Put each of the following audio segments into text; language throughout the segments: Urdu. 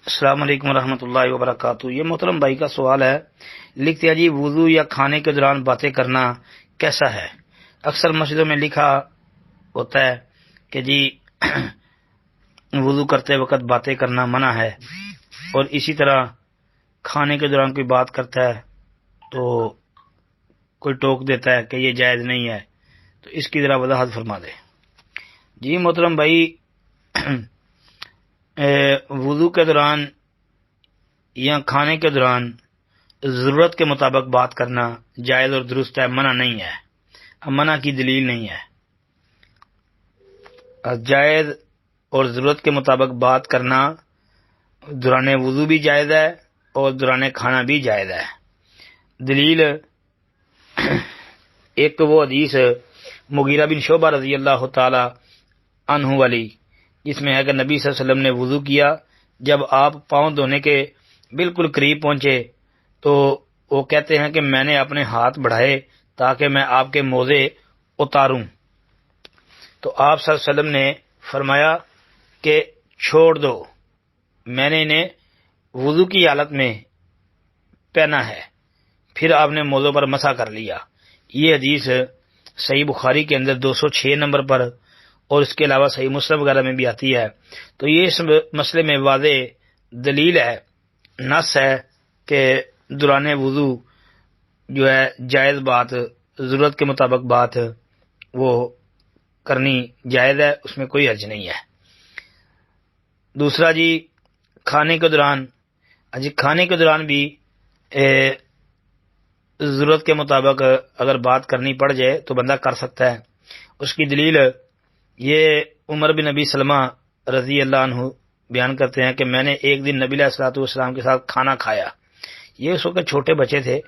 السلام علیکم ورحمۃ اللہ وبرکاتہ۔ یہ محترم بھائی کا سوال ہے، لکھتے ہیں جی وضو یا کھانے کے دوران باتیں کرنا کیسا ہے؟ اکثر مسجدوں میں لکھا ہوتا ہے کہ جی وضو کرتے وقت باتیں کرنا منع ہے، اور اسی طرح کھانے کے دوران کوئی بات کرتا ہے تو کوئی ٹوک دیتا ہے کہ یہ جائز نہیں ہے، تو اس کی ذرا وضاحت فرما دے۔ جی محترم بھائی، وضو کے دوران یا کھانے کے دوران ضرورت کے مطابق بات کرنا جائز اور درست ہے، منع نہیں ہے، منع کی دلیل نہیں ہے۔ جائز اور ضرورت کے مطابق بات کرنا دوران وضو بھی جائز ہے اور دوران کھانا بھی جائز ہے۔ دلیل ایک تو وہ حدیث مغیرہ بن شعبہ رضی اللہ تعالی عنہ والی، جس میں ہے کہ نبی صلی اللہ علیہ وسلم نے وضو کیا، جب آپ پاؤں دھونے کے بالکل قریب پہنچے تو وہ کہتے ہیں کہ میں نے اپنے ہاتھ بڑھائے تاکہ میں آپ کے موزے اتاروں، تو آپ صلی اللہ علیہ وسلم نے فرمایا کہ چھوڑ دو، میں نے انہیں وضو کی حالت میں پہنا ہے۔ پھر آپ نے موزوں پر مسح کر لیا۔ یہ حدیث صحیح بخاری کے اندر 206 نمبر پر اور اس کے علاوہ صحیح مسلم وغیرہ میں بھی آتی ہے۔ تو یہ اس مسئلے میں واضح دلیل ہے، نص ہے کہ دوران وضو جو ہے جائز بات، ضرورت کے مطابق بات وہ کرنی جائز ہے، اس میں کوئی حرج نہیں ہے۔ دوسرا جی کھانے کے دوران بھی ضرورت کے مطابق اگر بات کرنی پڑ جائے تو بندہ کر سکتا ہے۔ اس کی دلیل یہ عمر بن ابی سلمہ رضی اللہ عنہ بیان کرتے ہیں کہ میں نے ایک دن نبی علیہ الصلوۃ والسلام کے ساتھ کھانا کھایا۔ یہ اس وقت چھوٹے بچے تھے،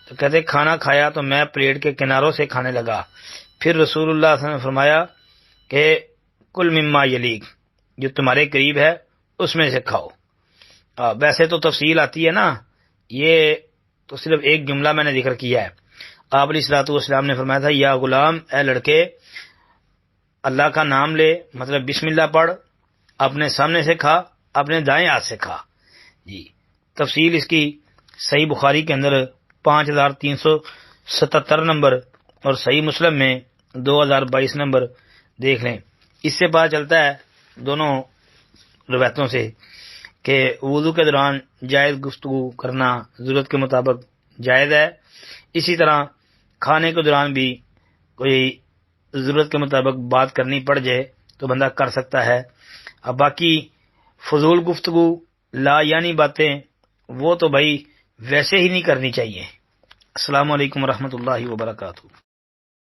تو کہتے کھانا کھایا تو میں پلیٹ کے کناروں سے کھانے لگا، پھر رسول اللہ صلی اللہ علیہ وسلم نے فرمایا کہ کل مما یلیک، جو تمہارے قریب ہے اس میں سے کھاؤ۔ ویسے تو تفصیل آتی ہے نا، یہ تو صرف ایک جملہ میں نے ذکر کیا ہے۔ آپ علیہ الصلوۃ والسلام نے فرمایا تھا یا غلام، اے لڑکے، اللہ کا نام لے، مطلب بسم اللہ پڑھ، اپنے سامنے سے کھا، اپنے دائیں ہاتھ سے کھا۔ جی تفصیل اس کی صحیح بخاری کے اندر 5377 نمبر اور صحیح مسلم میں 2022 نمبر دیکھ لیں۔ اس سے پتہ چلتا ہے دونوں روایتوں سے کہ وضو کے دوران جائز گفتگو کرنا ضرورت کے مطابق جائز ہے۔ اسی طرح کھانے کے دوران بھی کوئی ضرورت کے مطابق بات کرنی پڑ جائے تو بندہ کر سکتا ہے۔ اب باقی فضول گفتگو، لا یعنی باتیں، وہ تو بھائی ویسے ہی نہیں کرنی چاہیے۔ السلام علیکم ورحمۃ اللہ وبرکاتہ۔